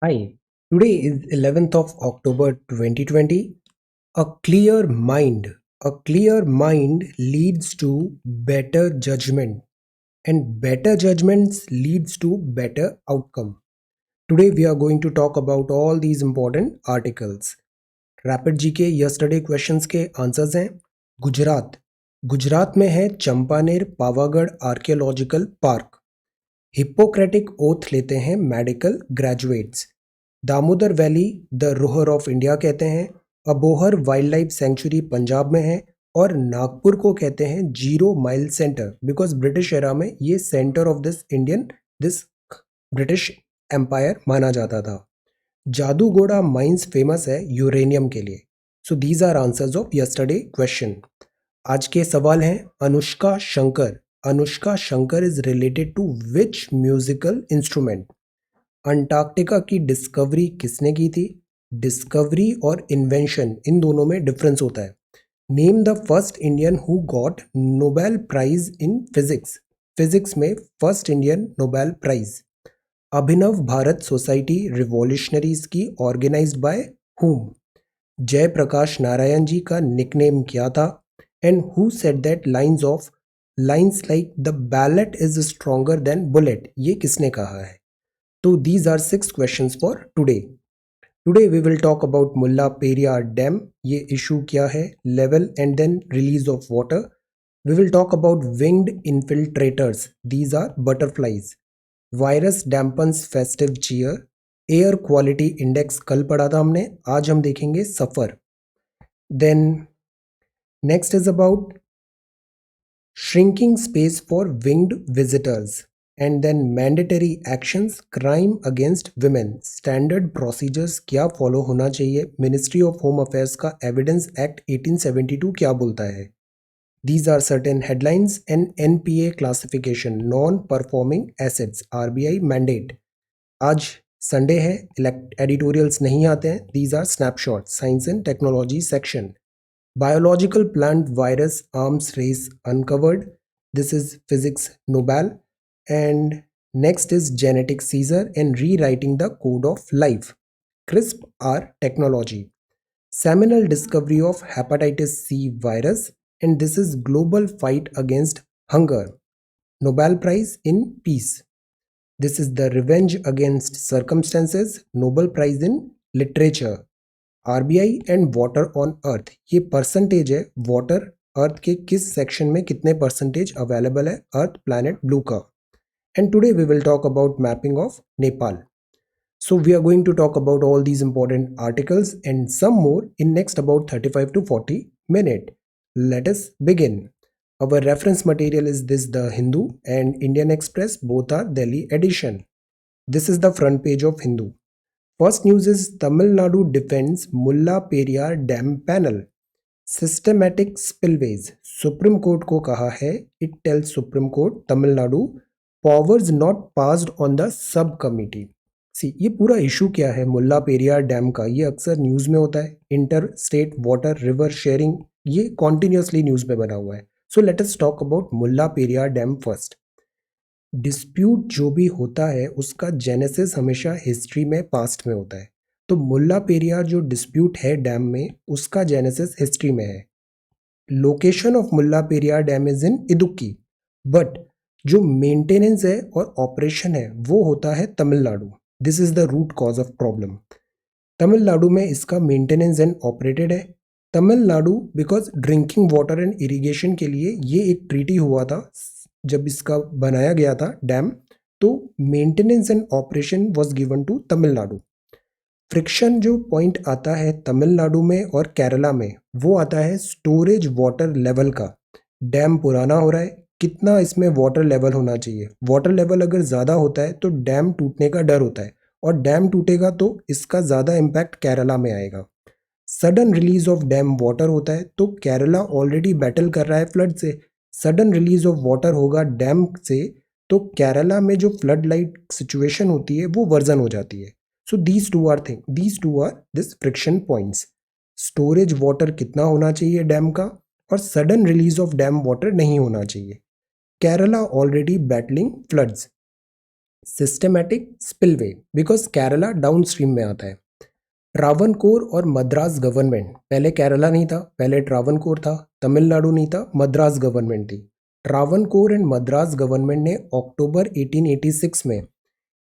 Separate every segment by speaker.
Speaker 1: Hi, today is 11th of October 2020. A clear mind leads to better judgment, and better judgments leads to better outcome. Today we are going to talk about all these important articles. Rapid GK yesterday questions के answers हैं। गुजरात गुजरात में है Champaner Pavagadh archaeological park. Hippocratic oath लेते हैं medical graduates. Damodar valley the Ruhr of India कहते हैं। Abohar wildlife sanctuary Punjab में है। और नागपुर को कहते हैं zero mile centre because British era में ये centre of this British empire माना जाता था। जादूगोड़ा माइंस फेमस है यूरेनियम के लिए। So these are answers of yesterday question. आज के सवाल हैं Anushka Shankar is related to which musical instrument. Antarctica की डिस्कवरी किसने की थी। डिस्कवरी और इन्वेंशन इन दोनों में डिफरेंस होता है। Name the first Indian who got Nobel prize in physics. Physics में first Indian Nobel prize. Abhinav Bharat society revolutionaries की organised by whom. Jayaprakash Narayan ji का निकनेम क्या था। And who said that lines like the ballot is stronger than bullet, ये किसने कहा है। तो these are 6 questions for today. Today we will talk about Mulla Periyar Dam. ये issue क्या है, level and then release of water. We will talk about winged infiltrators. These are butterflies. Virus dampens festive cheer. Air quality index कल पढ़ा था हमने, आज हम देखेंगे suffer. Then next is about shrinking space for winged visitors. And then mandatory actions crime against women. Standard procedures क्या follow होना चाहिए। मिनिस्ट्री ऑफ होम अफेयर्स का एविडेंस एक्ट 1872 क्या बोलता है। These are certain headlines and NPA classification non performing assets RBI mandate. आज Sunday है, editorials नहीं आते हैं। These are snapshot science and technology section. Biological plant virus arms race uncovered. This is physics Nobel. And next is genetic Caesar and rewriting the code of life. CRISPR technology. Seminal discovery of hepatitis C virus, and this is global fight against hunger. Nobel Prize in Peace. This is the revenge against circumstances. Nobel Prize in Literature. RBI and water on earth. ये percentage है water अर्थ के किस section में कितने percentage available है अर्थ planet blue का। And today we will talk about mapping of Nepal. So we are going to talk about all these important articles and some more in next about 35 to 40 minutes. Let us begin. Our reference material is this The Hindu and Indian Express, both are Delhi edition. This is the front page of Hindu. First news is Tamil Nadu defends Mulla Periyar Dam panel. Systematic spillways. Supreme Court को कहा है, it tells Supreme Court Tamil Nadu powers not passed on the sub committee. See ये पूरा issue क्या है मुल्ला Periyar dam का, ये अक्सर न्यूज़ में होता है। Inter state water river sharing, ये कॉन्टिन्यूसली न्यूज़ में बना हुआ है। So let us talk about Mulla Periyar dam first. Dispute जो भी होता है उसका जेनेसिस हमेशा हिस्ट्री में पास्ट में होता है। तो मुल्ला पेरियार जो डिस्प्यूट है डैम में, उसका जेनेसिस हिस्ट्री में है। Location of Mulla Periyar dam is in Idukki, but जो मेंटेनेंस है और ऑपरेशन है वो होता है Tamil Nadu. This is the root cause of problem. Tamil Nadu में इसका मेंटेनेंस एंड ऑपरेटेड है। Tamil Nadu because drinking water and irrigation के लिए ये एक ट्रीटी हुआ था जब इसका बनाया गया था डैम, तो maintenance and operation was given to Tamil Nadu. Friction जो पॉइंट आता है तमिलनाडु में और केरला में, वो आता है स्टोरेज वाटर लेवल का। डैम पुराना हो रहा है, कितना इसमें वाटर लेवल होना चाहिए। वाटर लेवल अगर ज़्यादा होता है तो डैम टूटने का डर होता है, और डैम टूटेगा तो इसका ज़्यादा इम्पैक्ट केरला में आएगा। Sudden release of dam water होता है, तो केरला ऑलरेडी बैटल कर रहा है फ्लड से। सडन रिलीज ऑफ वाटर होगा डैम से, तो केरला में जो फ्लड लाइट सिचुएशन होती है वो वर्जन हो जाती है। So these two are this friction points. Storage water कितना होना चाहिए डैम का, और sudden release of dam water नहीं होना चाहिए। Kerala already battling floods. Systematic spillway because Kerala down stream में आता है। ट्रावनकोर और मद्रास गवर्नमेंट, पहले केरला नहीं था, पहले ट्रावनकोर था, तमिलनाडु नहीं था, मद्रास गवर्नमेंट थी। ट्रावनकोर एंड मद्रास गवर्नमेंट ने अक्टूबर 1886 में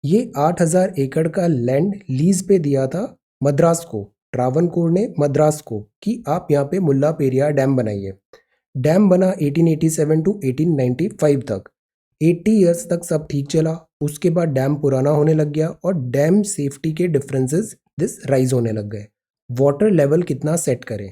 Speaker 1: ये 8,000 एकड़ का लैंड लीज पे दिया था मद्रास को। ट्रावनकोर ने मद्रास को कि आप यहाँ पे मुल्ला पेरियार डैम बनाइए। डैम बना 1887 टू 1895 तक। 80 ईयर्स तक सब ठीक चला। उसके बाद डैम पुराना होने लग गया और डैम सेफ्टी के डिफरेंसेस दिस राइज होने लग गए। वाटर लेवल कितना सेट करें।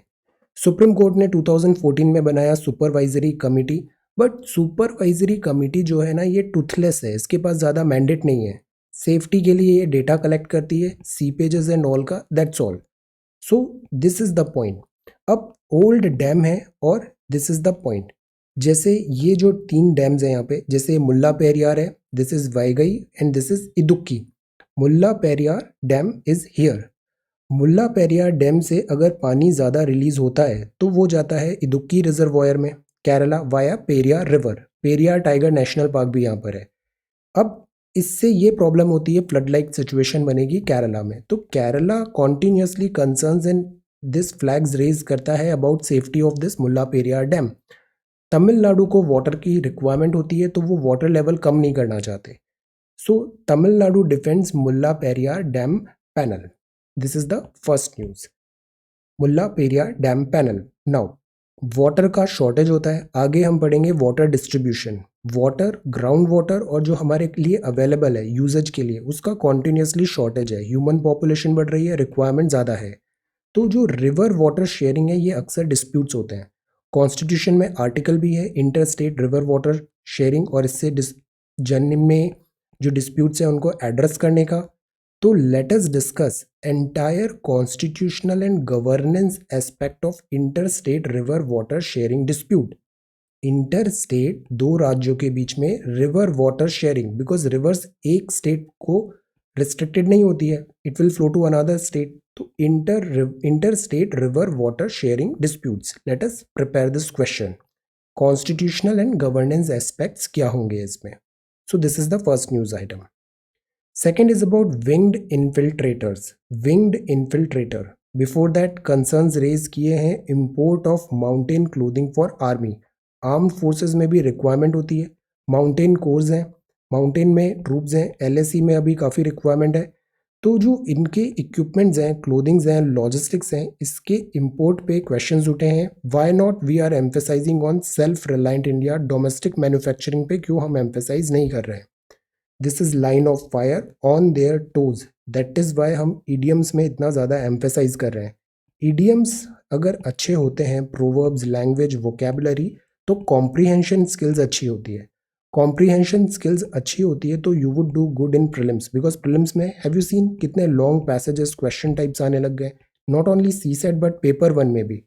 Speaker 1: सुप्रीम कोर्ट ने 2014 में बनाया supervisory committee, but supervisory committee जो है ना ये टूथलेस है, इसके पास ज़्यादा मैंडेट नहीं है। सेफ्टी के लिए ये डेटा कलेक्ट करती है, सीपेजेस एंड ऑल का, that's all. So this is the point. अब ओल्ड डैम है और दिस इज द पॉइंट। जैसे ये जो 3 डैम्स हैं यहाँ पे, जैसे मुल्ला पेरियार है, this is Vaigai and this is Idukki. Mulla Periyar dam is here. Mulla Periyar dam से अगर पानी ज़्यादा रिलीज होता है तो वो जाता है इदुक्की रिजर्वॉयर में Kerala via Periyar river. Periyar tiger national park भी यहाँ पर है। अब इससे ये प्रॉब्लम होती है, फ्लड लाइक सिचुएशन बनेगी केरला में। तो Kerala continuously concerns and this flags raise करता है about safety of this Mulla Periyar dam. Tamil Nadu को वाटर की रिक्वायरमेंट होती है तो वो वाटर लेवल कम नहीं करना चाहते। So Tamil Nadu defends Mulla Periyar dam panel. This is the first news. Mulla Periyar dam panel. Now water का शॉर्टेज होता है, आगे हम पढ़ेंगे water distribution. Water, ground water और जो हमारे लिए अवेलेबल है यूजेज के लिए, उसका कॉन्टिन्यूसली शॉर्टेज है। ह्यूमन पॉपुलेशन बढ़ रही है, रिक्वायरमेंट ज़्यादा है। तो जो रिवर वाटर शेयरिंग है ये अक्सर डिस्प्यूट्स होते हैं। कॉन्स्टिट्यूशन में आर्टिकल भी है inter state river water sharing, और इससे जन में जो डिस्प्यूट्स हैं उनको एड्रेस करने का। तो let us discuss entire constitutional and governance aspect of inter state river water sharing dispute. Inter state, 2 राज्यों के बीच में river water sharing, because rivers एक स्टेट को रिस्ट्रिक्टेड नहीं होती है, it will flow to another state. तो inter state river water sharing disputes. Let us prepare this question. Constitutional and governance aspects क्या होंगे इसमें। So this is the first news item. Second is about winged infiltrators. Winged infiltrator. Before that concerns raise किए हैं import of mountain clothing for army. Armed forces में भी requirement होती है, mountain corps हैं, mountain में troops हैं, LAC में अभी काफ़ी requirement है। तो जो इनके equipments हैं, clothings हैं, logistics हैं, इसके import पे questions उठे हैं। Why not we are emphasizing on self-reliant India, domestic manufacturing पे क्यों हम emphasize नहीं कर रहे हैं। This is line of fire on their toes. That is why हम ईडियम्स में इतना ज़्यादा एम्फेसाइज कर रहे हैं। ईडियम्स अगर अच्छे होते हैं, प्रोवर्ब्स, लैंग्वेज, वोकेबलरी, तो कॉम्प्रीहेंशन स्किल्स अच्छी होती है। कॉम्प्रीहेंशन स्किल्स अच्छी होती है तो you would do good in prelims, because prelims में हैव यू सीन कितने लॉन्ग पैसेजेस, क्वेश्चन टाइप्स आने लग गए। Not only CSAT but paper 1 में भी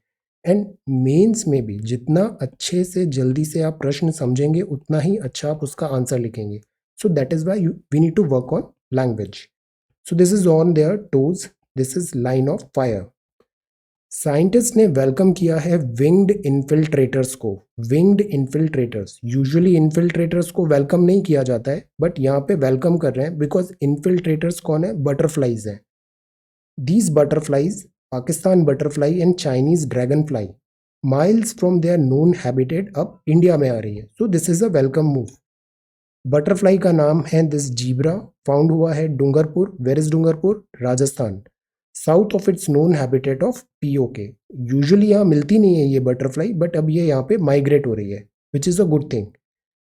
Speaker 1: एंड मेंस में भी। जितना अच्छे से जल्दी से आप प्रश्न समझेंगे उतना ही अच्छा आप उसका आंसर लिखेंगे। So that is why we need to work on language. So this is on their toes. This is line of fire. Scientist ने वेलकम किया है विंग्ड इन्फिल्ट्रेटर्स को। विंग्ड इन्फिल्ट्रेटर्स, यूजुअली इन्फिल्ट्रेटर्स को वेलकम नहीं किया जाता है, बट यहाँ पे वेलकम कर रहे हैं बिकॉज इन्फिल्ट्रेटर्स कौन है, बटरफ्लाइज हैं। These butterflies, Pakistan butterfly and Chinese dragon fly, miles from their known habitat अब इंडिया में आ रही है। So this is a welcome move. Butterfly का नाम है दिस जीब्रा, फाउंड हुआ है Dungarpur. Where is Dungarpur, Rajasthan, south of its known habitat of PoK. Usually यहाँ मिलती नहीं है ये बटरफ्लाई, बट अब ये यहाँ पे माइग्रेट हो रही है, which is a good thing.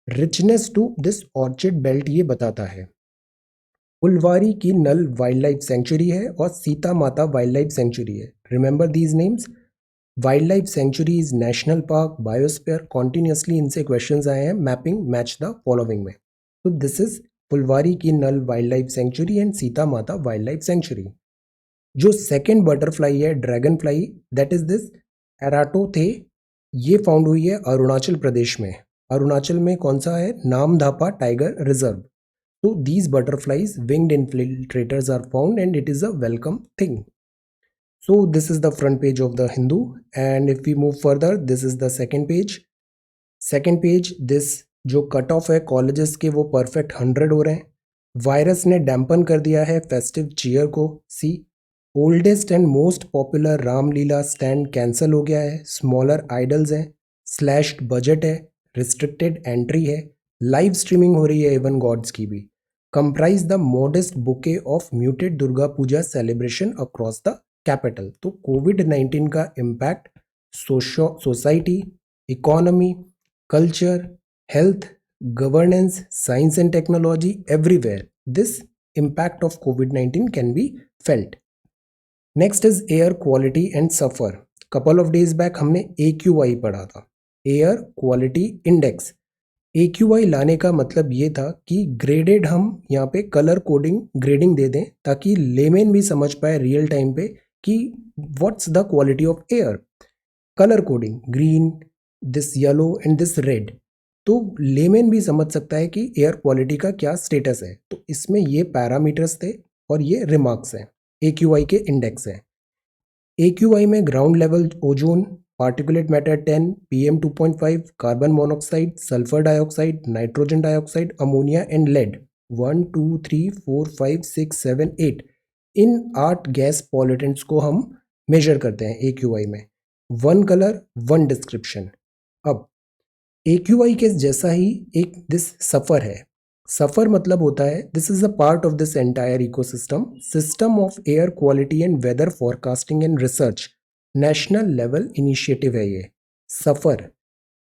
Speaker 1: Richness to this orchid belt ये बताता है। फुलवारी ki Nal wildlife century है और Sita Mata wildlife century है। Remember these names. Wild life sanctuaries, national park, biosphere, continuously इनसे क्वेश्चंस आए हैं। मैपिंग मैच द फॉलोइंग में। तो this is Phulwari ki Nal wildlife sanctuary and Sita Mata wildlife sanctuary. जो सेकेंड बटरफ्लाई है dragonfly, that is this eratothe. ये found हुई है अरुणाचल प्रदेश में। अरुणाचल में कौन सा है, नामधापा टाइगर रिजर्व। तो these butterflies winged infiltrators are found and it is a welcome thing. So this is the front page of the Hindu, and if we move further, this is the second page. Second page, this जो cut off है colleges के वो perfect 100 हो रहे हैं। Virus ने dampen कर दिया है फेस्टिव चीयर को। See, oldest and most popular Ramlila stand cancel हो गया है। स्मॉलर आइडल्स हैं, स्लैश्ड बजट है, रिस्ट्रिक्टेड एंट्री है, लाइव स्ट्रीमिंग हो रही है इवन गॉड्स की भी। Comprise the modest bouquet of muted Durga Puja celebration across the capital. तो कोविड-19 का impact society, economy, culture, health, governance, science and technology, everywhere. This impact of COVID-19 can be felt. Next is air quality and suffer. Couple of days back हमने AQI पढ़ा था, Air Quality Index. AQI लाने का मतलब ये था कि graded हम यहाँ पे कलर कोडिंग ग्रेडिंग दे दें ताकि लेमेन भी समझ पाए रियल टाइम पे कि what's the quality of air. Colour coding, green, this yellow and this red, तो लेमैन भी समझ सकता है कि एयर क्वालिटी का क्या स्टेटस है। तो इसमें ये पैरामीटर्स थे और ये रिमार्क्स हैं, AQI के इंडेक्स हैं। AQI में ground level ozone, particulate matter 10, PM 2.5, carbon monoxide, sulphur dioxide, nitrogen dioxide, ammonia and lead 1 2 3 4 5 6 7 8, इन 8 गैस पॉल्यूटेंट्स को हम मेजर करते हैं AQI में। One colour one description. अब AQI के जैसा ही एक दिस सफ़र है। सफ़र मतलब होता है this is a part of this entire ecosystem, system of air quality and weather forecasting and research, national level initiative है ये सफ़र।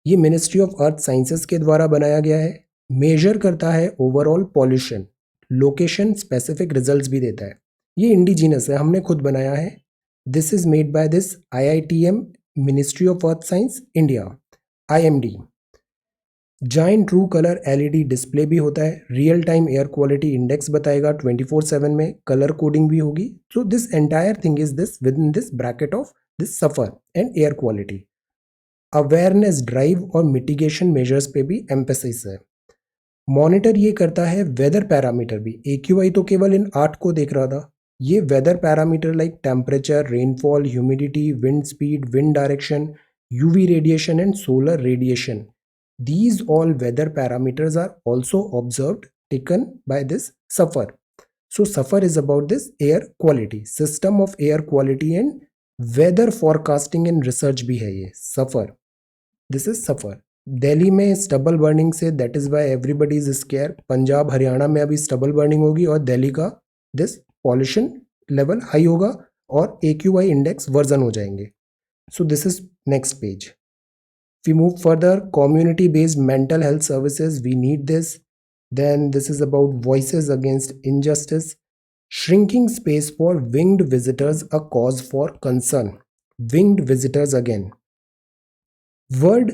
Speaker 1: ये मिनिस्ट्री ऑफ अर्थ साइंसेस के द्वारा बनाया गया है। मेजर करता है overall pollution, location specific results भी देता है। ये इंडिजिनस है, हमने खुद बनाया है। This is made by this IITM, ministry of earth science India, IMD। Giant true colour LED display भी होता है। Real time air quality index बताएगा 24/7 में, कलर कोडिंग भी होगी। So this entire thing is this with in this bracket of this suffer and air quality. Awareness drive और mitigation measures पे भी एम्फेसिस है। मॉनिटर ये करता है वेदर पैरामीटर भी। AQI तो केवल इन 8 को देख रहा था, ये weather parameter like temperature, rainfall, humidity, wind speed, wind direction, UV radiation and solar radiation, these all weather parameters are also observed, taken by this SAFAR. So SAFAR is about this air quality, system of air quality and weather forecasting and research भी है ये SAFAR. This is SAFAR. Delhi में stubble burning say that is Y everybody is square. Punjab Haryana में अभी stubble burning होगी और दिल्ली का this pollution level high होगा और AQI इंडेक्स वर्जन हो जाएंगे। सो this is next page. We move further, community-based mental health services, we need this. Then this is about voices against injustice. Shrinking space for winged visitors, a cause for concern. Winged visitors again. World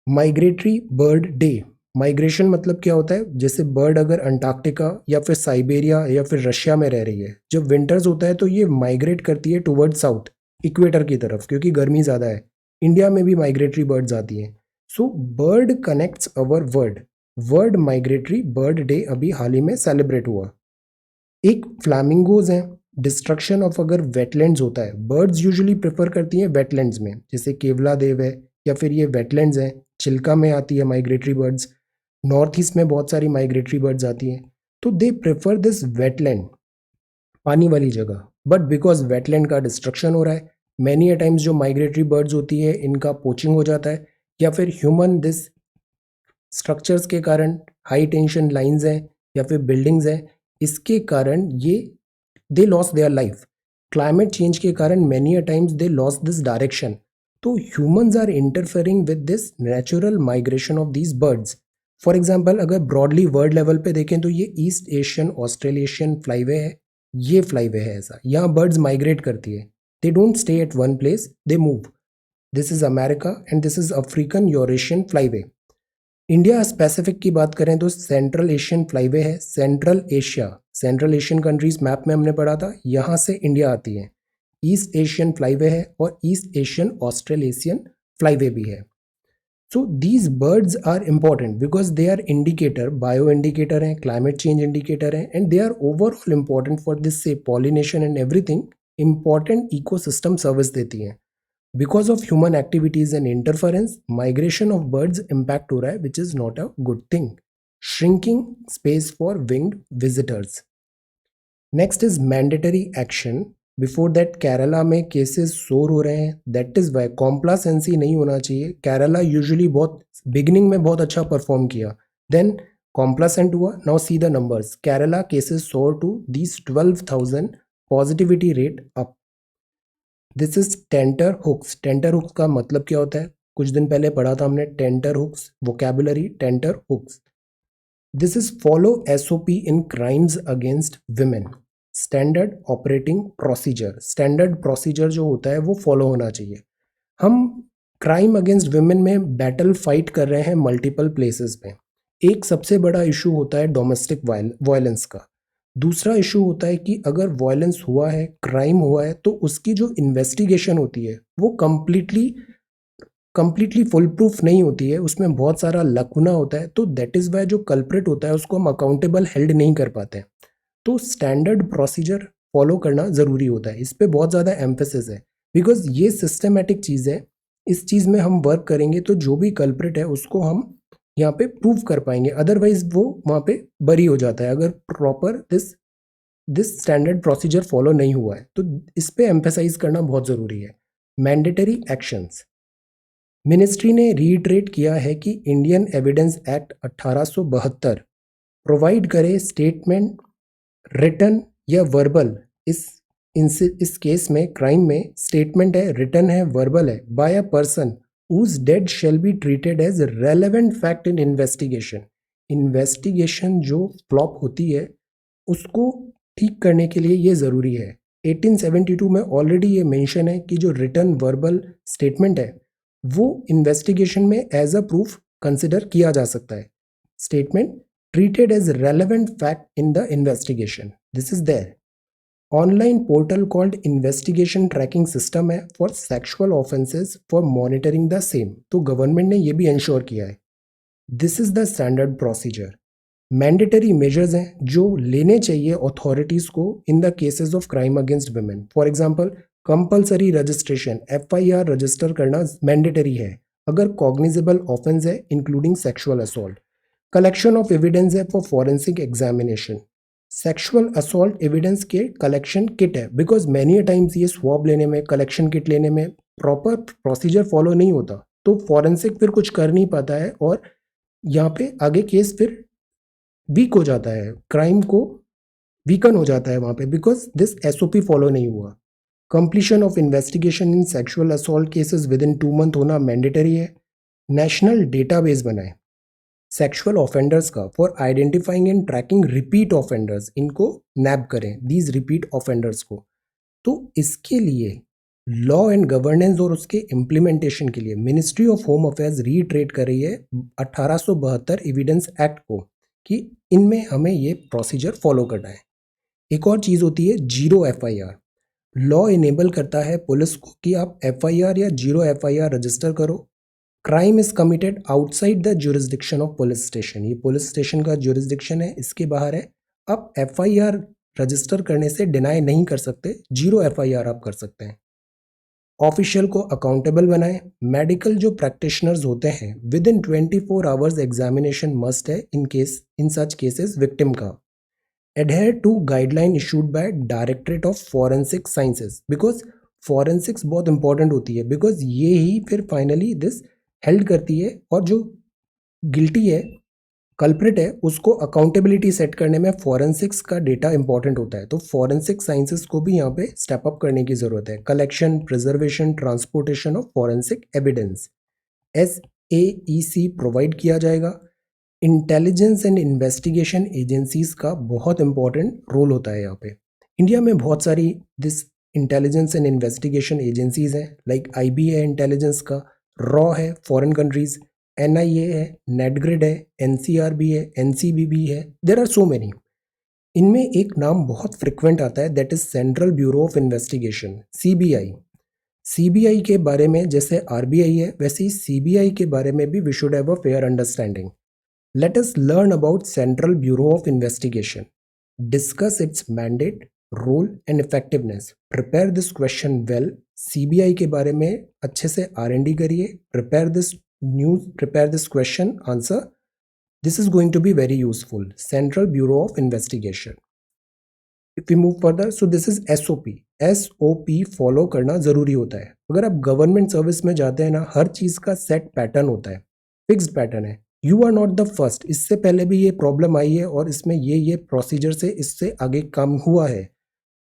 Speaker 1: Migratory Bird Day. Migration मतलब क्या होता है, जैसे bird अगर Antarctica या फिर Siberia या फिर रशिया में रह रही है, जब विंटर्स होता है तो ये माइग्रेट करती है टुवर्ड साउथ, इक्वेटर की तरफ, क्योंकि गर्मी ज़्यादा है। इंडिया में भी माइग्रेटरी बर्ड्स आती हैं। So bird connects our world. World migratory bird day अभी हाल ही में सेलिब्रेट हुआ। एक फ्लैमिंगोज हैं। डिस्ट्रक्शन ऑफ अगर वेटलैंड्स होता है, बर्ड्स यूजुअली प्रेफर करती हैं वेटलैंड्स में, जैसे केवला देव है या फिर ये वेटलैंड्स हैं, चिल्का में आती है माइग्रेटरी बर्ड्स, नॉर्थ ईस्ट में बहुत सारी माइग्रेटरी बर्ड्स आती हैं। तो दे प्रेफर दिस वेटलैंड, पानी वाली जगह, बट बिकॉज वेटलैंड का डिस्ट्रक्शन हो रहा है, मैनी अ टाइम्स जो माइग्रेटरी बर्ड्स होती है इनका पोचिंग हो जाता है, या फिर ह्यूमन दिस स्ट्रक्चर्स के कारण, हाई टेंशन लाइंस हैं या फिर बिल्डिंग्स हैं, इसके कारण ये they loss their life. Climate change के कारण many a times they loss this direction. तो humans are interfering with this natural migration of these birds. For example अगर ब्रॉडली वर्ल्ड लेवल पे देखें तो ये ईस्ट एशियन ऑस्ट्रेलेशियन फ्लाईवे है, ये फ्लाईवे है ऐसा, यहाँ बर्ड्स माइग्रेट करती है। They don't stay at one place, they move. This is America and this is African Eurasian flyway. India specific की बात करें तो सेंट्रल एशियन फ्लाईवे है। Central Asia, central Asian countries map में हमने पढ़ा था, यहाँ से इंडिया आती है। ईस्ट एशियन फ्लाईवे है और ईस्ट एशियन ऑस्ट्रेलेशियन फ्लाईवे भी है। So these birds are important because they are indicator, bio indicator हैं, क्लाइमेट चेंज इंडिकेटर हैं, and they are overall important for this से pollination and everything. Important ecosystem service देती हैं। Because of human activities and interference migration of birds impact हो रहा है, which is not a good thing. shrinking space for winged visitors. Next is mandatory action. Before that Kerala में cases सोर हो रहे हैं, दैट इज वाई कॉम्प्लासेंसी नहीं होना चाहिए. केरला यूजुअली बहुत बिगिनिंग में बहुत अच्छा परफॉर्म किया, देन कॉम्प्लासेंट हुआ. Now see the numbers. Kerala cases soar to these 12,000, positivity rate up. This is tenterhooks. Tenterhooks का मतलब क्या होता है? कुछ दिन पहले पढ़ा था हमने tenter hooks vocabulary. Tenter hooks, this is follow SOP in crimes against women. Standard operating procedure. Standard procedure जो होता है वो फॉलो होना चाहिए. हम क्राइम अगेंस्ट विमेन में बैटल फाइट कर रहे हैं मल्टीपल प्लेसेस में. एक सबसे बड़ा इशू होता है डोमेस्टिक वायलेंस का. दूसरा इशू होता है कि अगर वायलेंस हुआ है, क्राइम हुआ है, तो उसकी जो इन्वेस्टिगेशन होती है वो कंप्लीटली फुल प्रूफ नहीं होती है, उसमें बहुत सारा लकुना होता है. तो दैट इज वाई जो कल्प्रिट होता है उसको हम अकाउंटेबल हेल्ड नहीं कर पाते हैं. तो स्टैंडर्ड प्रोसीजर फॉलो करना ज़रूरी होता है. इस पर बहुत ज़्यादा एम्फेसिस है बिकॉज ये सिस्टमेटिक चीज़ है. इस चीज़ में हम वर्क करेंगे तो जो भी कल्प्रिट है उसको हम यहाँ पे प्रूव कर पाएंगे, अदरवाइज वो वहाँ पे बरी हो जाता है अगर proper this standard procedure follow नहीं हुआ है. तो इस पे एम्फेसाइज करना बहुत ज़रूरी है. Mandatory actions. मिनिस्ट्री ने रीइटरेट किया है कि इंडियन एविडेंस एक्ट 1872 प्रोवाइड करे स्टेटमेंट रिटन या वर्बल. इस केस में क्राइम में स्टेटमेंट है, रिटन है, वर्बल है, by a person whose dead shall be treated as relevant fact in investigation. Investigation जो फ्लॉप होती है उसको ठीक करने के लिए ये ज़रूरी है. 1872 में ऑलरेडी ये मेंशन है कि जो रिटन वर्बल स्टेटमेंट है वो इन्वेस्टिगेशन में एज अ प्रूफ कंसिडर किया जा सकता है. Statement treated as relevant fact in the investigation. This is there. Online portal called investigation tracking system है for sexual offences for monitoring the same. तो government ने ये भी इंश्योर किया है. This is the standard procedure. Mandatory measures हैं जो लेने चाहिए अथॉरिटीज़ को in the cases of crime against women. For example compulsory registration, FIR register करना मैंडेटरी है अगर कॉग्निजेबल ऑफेंस है including sexual assault. Collection of evidence है for forensic examination. Sexual assault evidence के कलेक्शन किट है because many times ये swab लेने में, कलेक्शन किट लेने में प्रॉपर प्रोसीजर फॉलो नहीं होता, तो फॉरेंसिक फिर कुछ कर नहीं पाता है और यहाँ पे आगे केस फिर वीक हो जाता है, क्राइम को वीकन हो जाता है वहाँ पे बिकॉज दिस SOP फॉलो नहीं हुआ. Completion of investigation in sexual assault cases within 2 month होना मैंडेटरी है. नेशनल डेटाबेस बनाए सेक्सुअल ऑफेंडर्स का for identifying and tracking repeat offenders. इनको नैब करें दीज रिपीट ऑफेंडर्स को. तो इसके लिए लॉ एंड गवर्नेंस और उसके इम्प्लीमेंटेशन के लिए ministry of home affairs retreat कर रही है 1872 एविडेंस एक्ट को कि इनमें हमें ये प्रोसीजर फॉलो करना है. एक और चीज़ होती है जीरो FIR. लॉ इनेबल करता है पुलिस को कि आप FIR या जीरो FIR रजिस्टर करो. Crime is committed outside the jurisdiction of police station. ये पुलिस स्टेशन का ज्यूरिसडिक्शन है, इसके बाहर है. आप FIR रजिस्टर करने से डिनाई नहीं कर सकते, जीरो FIR आप कर सकते हैं. ऑफिशियल को अकाउंटेबल बनाएं. मेडिकल जो प्रैक्टिशनर्स होते हैं with in 24 hours examination must है इन सच केसेस विक्टिम का. adhere to guideline issued by directorate of forensic sciences because forensics बहुत इंपॉर्टेंट होती है बिकॉज ये ही फिर फाइनली दिस हेल्ड करती है और जो गिल्टी है, कल्प्रिट है, उसको अकाउंटेबिलिटी सेट करने में फॉरेंसिक्स का डेटा इंपॉर्टेंट होता है. तो फॉरेंसिक साइंसेस को भी यहाँ पे स्टेप अप करने की ज़रूरत है. Collection, preservation, transportation of forensic evidence SAEC provide किया जाएगा. इंटेलिजेंस एंड इन्वेस्टिगेशन एजेंसीज का बहुत इंपॉर्टेंट रोल होता है यहाँ पे. इंडिया में बहुत सारी this intelligence and investigation agencies हैं लाइक IB है इंटेलिजेंस का, रॉ है फॉरेन कंट्रीज, NIA है, नेटग्रिड है, NCRB है, NCBB है. There are so many. इनमें एक नाम बहुत फ्रिक्वेंट आता है that is central bureau of investigation, CBI. CBI के बारे में जैसे RBI है वैसे ही CBI के बारे में भी we should have a fair understanding. Let us learn about Central Bureau of Investigation. Discuss its mandate, role and effectiveness. Prepare this question well. CBI के बारे में अच्छे से R&D करिए. Prepare this question, answer This is going to be very useful. Central Bureau of Investigation. If we move further, so this is SOP. SOP follow करना ज़रूरी होता है. अगर आप गवर्नमेंट सर्विस में जाते हैं ना, हर चीज़ का सेट पैटर्न होता है, फिक्स्ड पैटर्न है. You are not the first. इससे पहले भी ये प्रॉब्लम आई है और इसमें ये प्रोसीजर से इससे आगे काम हुआ है.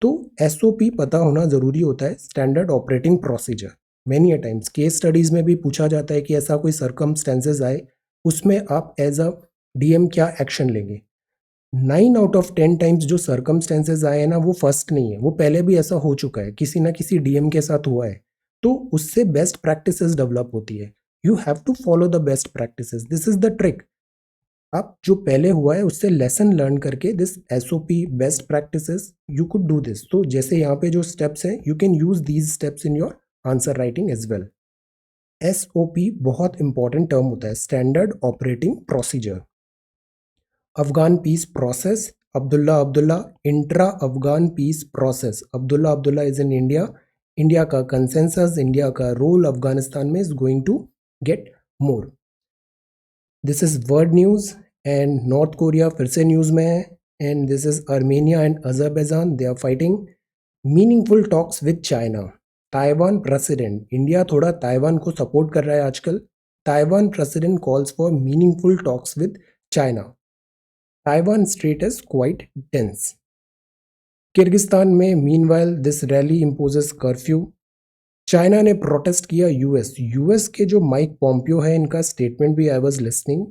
Speaker 1: तो SOP पता होना ज़रूरी होता है. Standard operating procedure. Many a times case studies में भी पूछा जाता है कि ऐसा कोई सर्कमस्टेंसेज आए, उसमें आप एज अ DM क्या एक्शन लेंगे. 9 आउट ऑफ 10 टाइम्स जो सर्कमस्टेंसेज आए हैं ना, वो फर्स्ट नहीं है, वो पहले भी ऐसा हो चुका है, किसी ना किसी DM के साथ हुआ है. तो उससे बेस्ट प्रैक्टिसेस डेवलप होती है. You have to follow the best practices. This is the trick. आप जो पहले हुआ है उससे लेसन लर्न करके this SOP best practices you could do this. तो जैसे यहाँ पे जो स्टेप्स हैं, you can use these steps in your answer writing as well. SOP बहुत इंपॉर्टेंट टर्म होता है, standard operating procedure. Afghan peace process, Abdullah intra Afghan peace process. Abdullah is in India. India का consensus, India का role Afghanistan में is going to get more. This is world news. And North Korea फिर से news में है. And this is Armenia and Azerbaijan, they are fighting. Meaningful talks with China. Taiwan president, India थोड़ा Taiwan को support कर रहा है आजकल. Taiwan president calls for meaningful talks with China. Taiwan Strait is quite dense. Kyrgyzstan में meanwhile this rally imposes curfew. China ने protest किया US के जो माइक पॉम्पियो है, इनका स्टेटमेंट भी आई वाज लिसनिंग,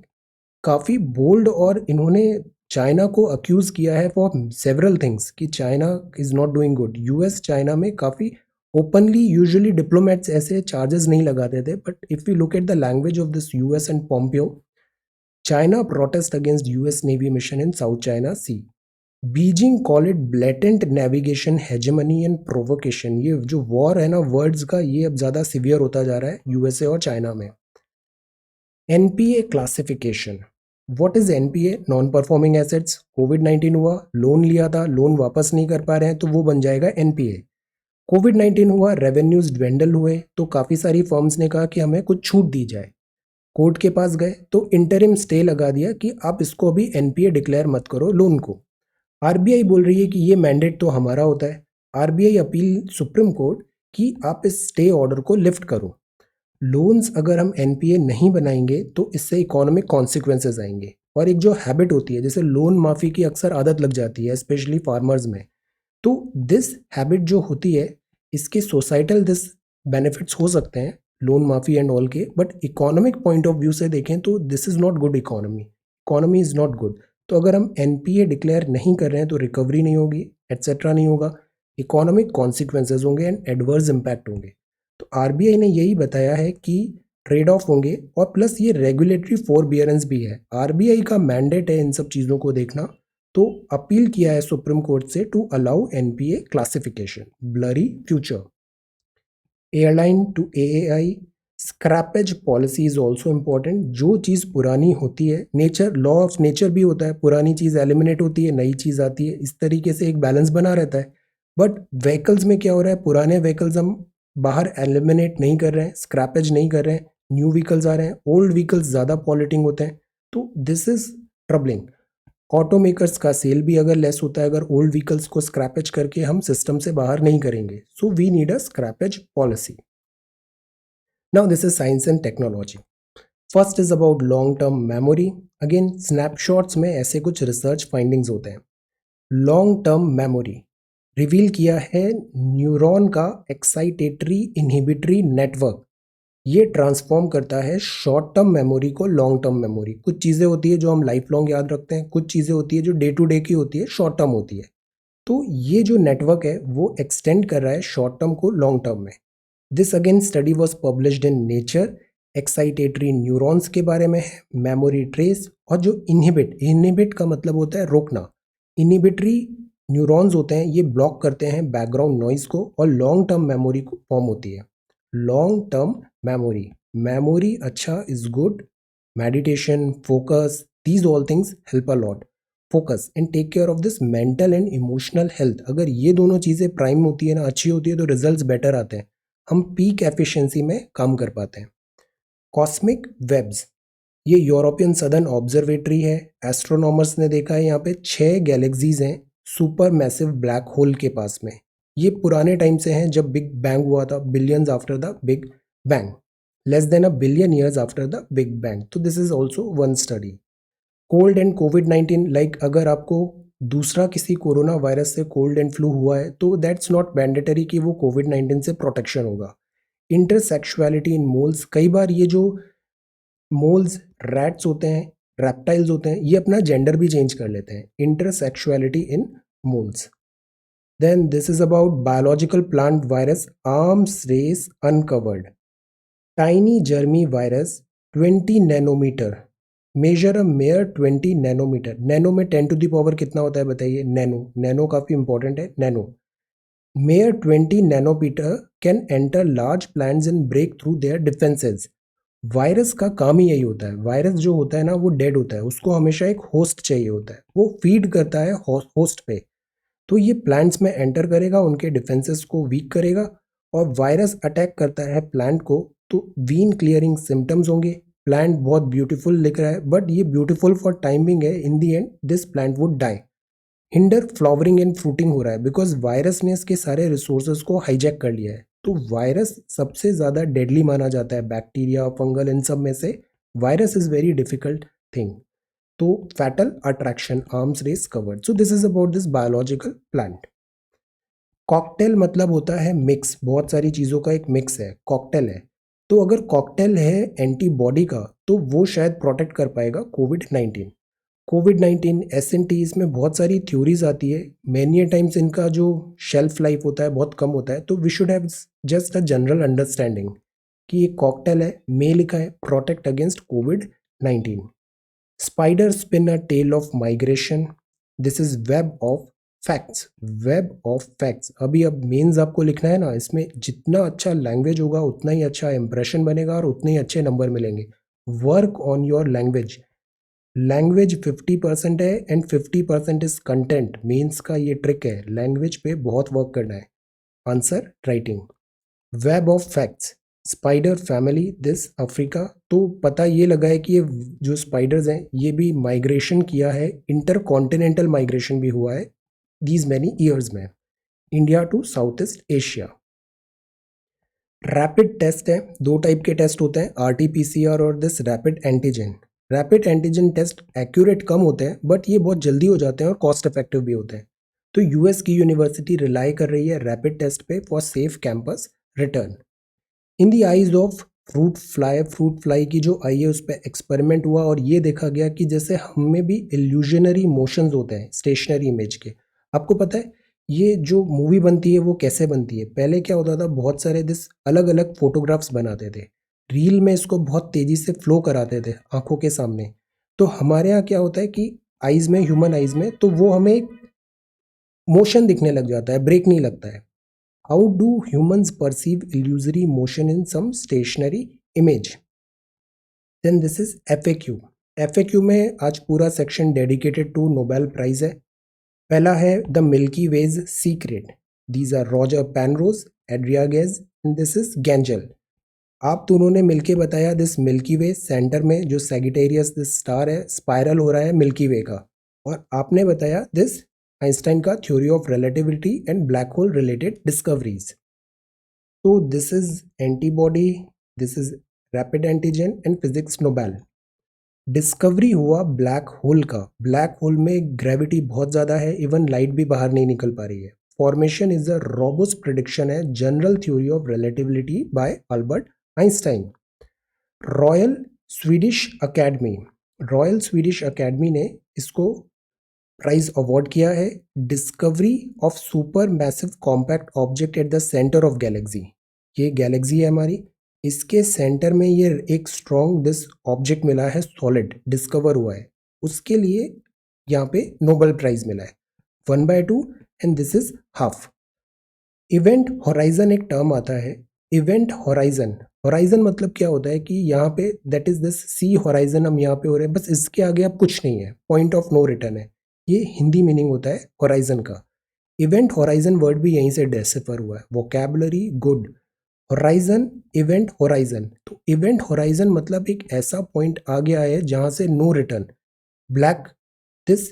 Speaker 1: काफ़ी बोल्ड, और इन्होंने चाइना को अक्यूज़ किया है फॉर सेवरल थिंग्स कि China is not doing good. US China में काफ़ी ओपनली, यूजुअली डिप्लोमेट्स ऐसे चार्जेस नहीं लगाते थे, but if you look at the language of this US and Pompeo, China protest against US Navy mission in South China Sea. Beijing call it blatant navigation hegemony and provocation. ये जो war है ना words का, ये अब ज़्यादा severe होता जा रहा है USA और चाइना में. NPA classification. What is NPA? Non performing assets. कोविड-19 हुआ, लोन लिया था, लोन वापस नहीं कर पा रहे हैं, तो वो बन जाएगा NPA. कोविड-19 हुआ, रेवेन्यूज ड्वेंडल हुए, तो काफ़ी सारी फर्म्स ने कहा कि हमें कुछ छूट दी जाए. कोर्ट के पास गए तो इंटरिम स्टे लगा दिया कि आप इसको अभी NPA डिक्लेयर मत करो लोन को. RBI बोल रही है कि ये मैंडेट तो हमारा होता है. RBI अपील सुप्रीम कोर्ट कि आप इस स्टे ऑर्डर को लिफ्ट करो. लोन्स अगर हम NPA नहीं बनाएंगे तो इससे इकोनॉमिक कॉन्सिक्वेंसेज आएंगे. और एक जो हैबिट होती है, जैसे लोन माफ़ी की अक्सर आदत लग जाती है स्पेशली फार्मर्स में, तो दिस हैबिट जो होती है, इसके सोसाइटल दिस बेनिफिट्स हो सकते हैं लोन माफी एंड ऑल के, but economic point of view से देखें तो this is not good. Economy is not good. तो अगर हम NPA डिक्लेयर नहीं कर रहे हैं तो रिकवरी नहीं होगी, एट्सेट्रा नहीं होगा, इकोनॉमिक कॉन्सिक्वेंसेज होंगे एंड एडवर्स इम्पैक्ट होंगे. तो RBI ने यही बताया है कि ट्रेड ऑफ होंगे, और प्लस ये रेगुलेटरी फोरबियरेंस भी है. RBI का मैंडेट है इन सब चीज़ों को देखना. तो अपील किया है सुप्रीम कोर्ट से to allow NPA classification. Blurry future. Airline to AAI. Scrappage policy is also important. जो चीज़ पुरानी होती है, नेचर, लॉ ऑफ नेचर भी होता है, पुरानी चीज़ एलिमिनेट होती है, नई चीज़ आती है, इस तरीके से एक बैलेंस बना रहता है. बट व्हीकल्स में क्या हो रहा है, पुराने व्हीकल्स हम बाहर एलिमिनेट नहीं कर रहे हैं, स्क्रैपेज नहीं कर रहे हैं, न्यू व्हीकल्स आ रहे हैं. ओल्ड व्हीकल्स ज़्यादा पॉल्यूटिंग होते हैं, तो this is troubling. Auto makers का सेल भी अगर लेस होता है, अगर ओल्ड व्हीकल्स को स्क्रैपेज करके हम सिस्टम से बाहर नहीं करेंगे. So we need a scrappage policy. Now this is science and technology. First is about long term memory. Again snapshots में ऐसे कुछ रिसर्च फाइंडिंग्स होते हैं. लॉन्ग टर्म मेमोरी रिवील किया है न्यूरॉन का एक्साइटेटरी इनहिबिटरी नेटवर्क. ये ट्रांसफॉर्म करता है शॉर्ट टर्म मेमोरी को लॉन्ग टर्म मेमोरी. कुछ चीज़ें होती है जो हम लाइफ लॉन्ग याद रखते हैं, कुछ चीज़ें होती है जो डे टू डे की होती है, शॉर्ट टर्म होती है. तो ये जो नेटवर्क है वो एक्सटेंड कर रहा है शॉर्ट टर्म को लॉन्ग टर्म में. This again study was published in nature. Excitatory neurons के बारे में है, मेमोरी ट्रेस, और जो इनहिबिट का मतलब होता है रोकना. इनहिबिटरी न्यूरॉन्स होते हैं, ये ब्लॉक करते हैं बैकग्राउंड नॉइज को, और लॉन्ग टर्म मेमोरी को फॉर्म होती है. लॉन्ग टर्म मेमोरी अच्छा is good. Meditation, focus, these all things help a lot. Focus and take care of this mental and emotional health. अगर ये दोनों चीज़ें प्राइम होती है ना, अच्छी होती है, तो रिजल्ट्स बेटर आते हैं, हम पीक एफिशिएंसी में काम कर पाते हैं. Cosmic webs. ये यूरोपियन सदर्न ऑब्जर्वेटरी है। एस्ट्रोनॉमर्स ने देखा है यहाँ पे 6 गैलेक्सीज हैं सुपर मैसिव ब्लैक होल के पास में। ये पुराने टाइम से हैं जब बिग बैंग हुआ था, billions after the big bang, less than a billion years after the big bang. तो this is also one study. Cold and कोविड-19, लाइक अगर आपको दूसरा किसी कोरोना वायरस से कोल्ड एंड फ्लू हुआ है तो दैट्स नॉट मैंडेटरी कि वो कोविड-19 से प्रोटेक्शन होगा। इंटरसेक्सुअलिटी इन मोल्स, कई बार ये जो मोल्स, रैट्स होते हैं, रेप्टाइल्स होते हैं, ये अपना जेंडर भी चेंज कर लेते हैं। Intersexuality in moles. Then this is about biological plant virus arms race uncovered. Tiny germy virus 20 nanometre, measure a mere 20 nanometre. Nano में 10 टू द पावर कितना होता है बताइए? नैनो, नैनो काफी इंपॉर्टेंट है। Nano mere 20 nanometre can enter large plants and break through their defences. Virus का काम ही यही होता है। वायरस जो होता है ना वो डेड होता है, उसको हमेशा एक होस्ट चाहिए होता है, वो फीड करता है होस्ट पे। तो ये प्लांट्स में एंटर करेगा, उनके डिफेंसेस को वीक करेगा और वायरस अटैक करता है प्लांट को तो वीन क्लियरिंग सिम्टम्स होंगे। प्लांट बहुत ब्यूटीफुल दिख रहा है बट ये ब्यूटीफुल फॉर टाइमिंग है, in the end this plant would die. Hinder flowering and fruiting हो रहा है बिकॉज वायरस ने इसके सारे रिसोर्सेज को हाईजैक कर लिया है। तो वायरस सबसे ज़्यादा डेडली माना जाता है, बैक्टीरिया फंगल इन सब में से virus is very difficult thing. तो fatal attraction arms race covered. So this is about this biological plant. Cocktail मतलब होता है मिक्स, बहुत सारी चीज़ों का एक मिक्स है, कॉकटेल है। तो अगर कॉकटेल है एंटीबॉडी का तो वो शायद प्रोटेक्ट कर पाएगा कोविड-19। कोविड-19 एस.एन.टी, इसमें बहुत सारी थ्योरीज आती है। मैनी टाइम्स इनका जो शेल्फ लाइफ होता है बहुत कम होता है। तो we should have just a general understanding कि ये कॉकटेल है, मे लिखा है प्रोटेक्ट अगेंस्ट कोविड-19। Spider spin a tale of migration, this is web of facts. Web of facts, अभी अब मेंस आपको लिखना है ना, इसमें जितना अच्छा लैंग्वेज होगा उतना ही अच्छा इंप्रेशन बनेगा और उतने ही अच्छे नंबर मिलेंगे। Work on your language. Language 50% है एंड 50% इज कंटेंट। मेंस का ये ट्रिक है, लैंग्वेज पे बहुत वर्क करना है। Answer writing. Web of facts, spider family this Africa. तो पता ये लगा है कि ये जो स्पाइडर्स हैं ये भी माइग्रेशन किया है, इंटरकॉन्टिनेंटल माइग्रेशन भी हुआ है दीज मैनी ईयर्स में, India to South East Asia. Rapid test है, दो टाइप के टेस्ट होते हैं, आरटी-पीसीआर और this rapid antigen. Rapid antigen test accurate कम होते हैं बट ये बहुत जल्दी हो जाते हैं और कॉस्ट इफेक्टिव भी होते हैं। तो यूएस की यूनिवर्सिटी रिलाई कर रही है रैपिड टेस्ट पे for safe campus return. In the eyes of fruit fly की जो आई है उस पर एक्सपेरिमेंट हुआ और ये देखा गया कि जैसे हमें भी इल्यूजनरी मोशंस होते हैं स्टेशनरी इमेज के। आपको पता है ये जो मूवी बनती है वो कैसे बनती है? पहले क्या होता था, बहुत सारे दिस अलग अलग फोटोग्राफ्स बनाते थे, रील में इसको बहुत तेजी से फ्लो कराते थे आंखों के सामने। तो हमारे यहाँ क्या होता है कि आईज में, ह्यूमन आईज में, तो वो हमें मोशन दिखने लग जाता है, ब्रेक नहीं लगता है। How do humans perceive illusory motion in some stationary image? Then this is FAQ। FAQ में आज पूरा section dedicated to Nobel prize है। पहला है the Milky Way's secret, these are Roger Penrose, Andrea Ghez and this is Genzel. आप दोनों ने मिलके बताया दिस मिल्की वे सेंटर में जो सैगिटेरियस दिस स्टार है स्पाइरल हो रहा है मिल्की वे का, और आपने बताया दिस आइंस्टाइन का theory of relativity and black hole related discoveries. तो this is antibody, this is rapid antigen and physics Nobel. Discovery हुआ ब्लैक होल का। ब्लैक होल में ग्रेविटी बहुत ज़्यादा है, इवन लाइट भी बाहर नहीं निकल पा रही है। Formation is a robust prediction है, general theory of relativity by Albert Einstein. Royal Swedish Academy, Royal Swedish Academy ने इसको प्राइज अवार्ड किया है, discovery of super massive compact object at the centre of galaxy. ये galaxy है हमारी, इसके centre में ये एक स्ट्रॉन्ग दिस ऑब्जेक्ट मिला है, सॉलिड डिस्कवर हुआ है, उसके लिए यहाँ पे नोबेल प्राइज मिला है 1/2 and this is half. Event horizon एक टर्म आता है, इवेंट होराइजन। होराइजन मतलब क्या होता है कि यहाँ पे that is this C horizon, हम यहाँ पे हो रहे हैं, बस इसके आगे अब कुछ नहीं है, पॉइंट ऑफ नो रिटर्न है, ये हिंदी मीनिंग होता है होराइजन का। इवेंट होराइजन वर्ड भी यहीं से डेसिफर हुआ है, vocabulary good. Horizon, event horizon. तो इवेंट होराइजन मतलब एक ऐसा पॉइंट आ गया है जहां से no return, black this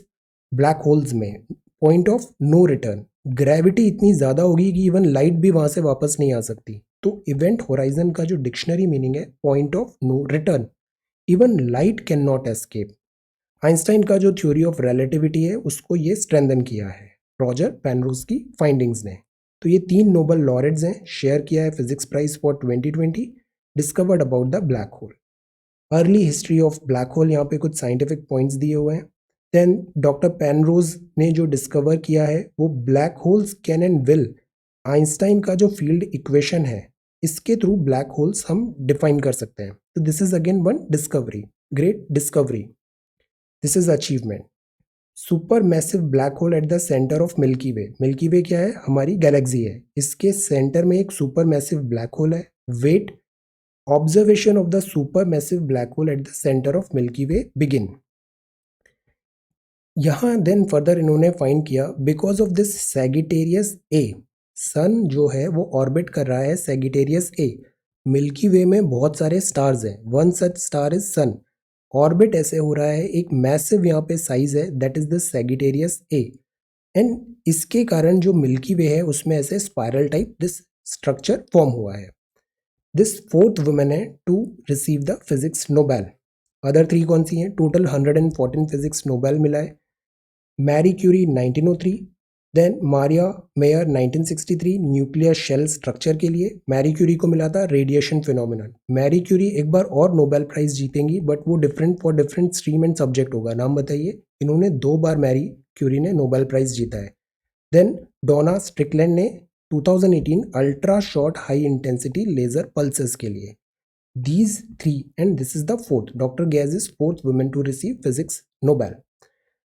Speaker 1: black holes में point of no return, gravity इतनी ज़्यादा होगी कि इवन लाइट भी वहां से वापस नहीं आ सकती। तो इवेंट होराइजन का जो डिक्शनरी मीनिंग है point of no return, even light can not escape. Einstein का जो थ्योरी ऑफ रिलेटिविटी है उसको ये स्ट्रेंथन किया है रॉजर पेनरोज की फाइंडिंग्स ने। तो ये 3 नोबेल लॉरेट्स हैं, शेयर किया है physics prize for 2020, discovered about the black hole. Early history of black hole, यहाँ पे कुछ साइंटिफिक पॉइंट्स दिए हुए हैं। देन डॉक्टर पेनरोज ने जो डिस्कवर किया है वो black holes can and will, Einstein का जो फील्ड इक्वेशन है इसके थ्रू ब्लैक होल्स हम डिफाइन कर सकते हैं। तो this is again one discovery, great discovery, this is achievement. Super massive black hole at the centre of Milky Way. Milky Way क्या है? हमारी गैलेक्सी है, इसके सेंटर में एक सुपर मैसिव ब्लैक होल है। Wait, observation of the super massive black hole at the centre of Milky way begin. यहां then further इन्होंने फाइंड किया बिकॉज ऑफ दिस सैगिटेरियस ए, सन जो है वो ऑर्बिट कर रहा है सैगिटेरियस ए। मिल्की वे में बहुत सारे स्टार्स हैं, one such star is sun. Orbit ऐसे हो रहा है, एक मैसिव यहाँ पे साइज है, that is the Sagittarius A. And इसके कारण जो मिल्की वे है उसमें ऐसे spiral type this structure form हुआ है। दिस फोर्थ वुमेन है to receive the physics Nobel. Other 3 कौन सी हैं? टोटल 114 फिजिक्स नोबेल मिला है। Marie Curie 1903, then Maria Mayer 1963 nuclear shell structure के लिए। मैरी क्यूरी को मिला था रेडिएशन फिनोमिनन। मैरी क्यूरी एक बार और नोबेल प्राइज जीतेंगी बट वो different for different stream and subject होगा। नाम बताइए। इन्होंने 2 बार मैरी क्यूरी ने नोबेल प्राइज जीता है। देन डोना स्ट्रिकलैंड ने 2018 ultra short high intensity laser pulses के लिए। These 3 and this is the fourth. Dr. Gaz is fourth woman to receive physics Nobel.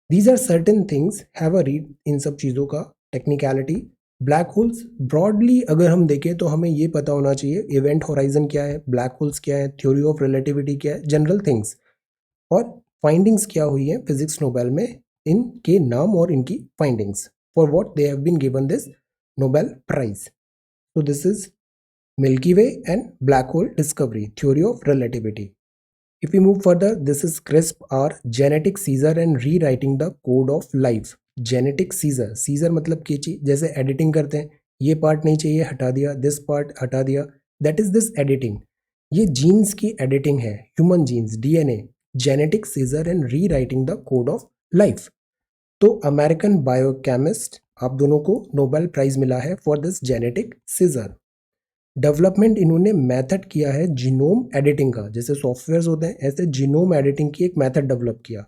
Speaker 1: These are certain things, have a read इन सब चीज़ों का technicality. Black holes broadly अगर हम देखें तो हमें ये पता होना चाहिए इवेंट होराइजन क्या है, ब्लैक होल्स क्या है, थ्योरी ऑफ रिलेटिविटी क्या है, जनरल थिंग्स, और फाइंडिंग्स क्या हुई है फिजिक्स नोबेल में, इनके नाम और इनकी findings, for what they have been given this Nobel prize. So this is Milky Way and black hole discovery, theory of relativity. If we move further, this is CRISPR, genetic Caesar and rewriting the code of life. Genetic Caesar, Caesar मतलब कैची, जैसे editing करते हैं, ये part नहीं चाहिए हटा दिया, this part हटा दिया, दैट इज दिस एडिटिंग। ये जीन्स की एडिटिंग है, human genes, DNA. Genetic scissor and rewriting the code of life. तो अमेरिकन बायोकेमिस्ट, आप दोनों को नोबेल प्राइज मिला है for this genetic scissor. Development इन्होंने मेथड किया है जीनोम एडिटिंग का, जैसे सॉफ्टवेयर्स होते हैं ऐसे जीनोम एडिटिंग की एक मेथड डेवलप किया।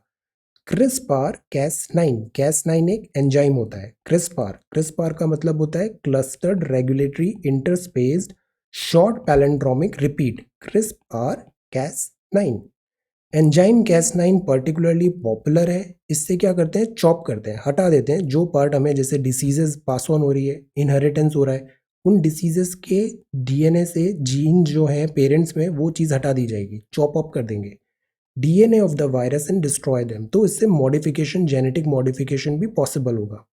Speaker 1: क्रिस्पार कैस9, कैस9 एक एंजाइम होता है। क्रिस्पार, क्रिस्पार का मतलब होता है clustered regulatory interspaced short palindromic repeat. CRISPR Cas nine enzyme Cas nine particularly popular है। इससे क्या करते हैं? चॉप करते हैं, हटा देते हैं जो पार्ट हमें, जैसे डिसीजेज पास ऑन हो रही है, इनहेरिटेंस हो रहा है, उन डिसीजेस के डीएनए से जीन जो है पेरेंट्स में वो चीज़ हटा दी जाएगी, चॉप अप कर देंगे DNA of the virus and destroy them. तो इससे मॉडिफिकेशन, जेनेटिक मॉडिफिकेशन भी पॉसिबल होगा।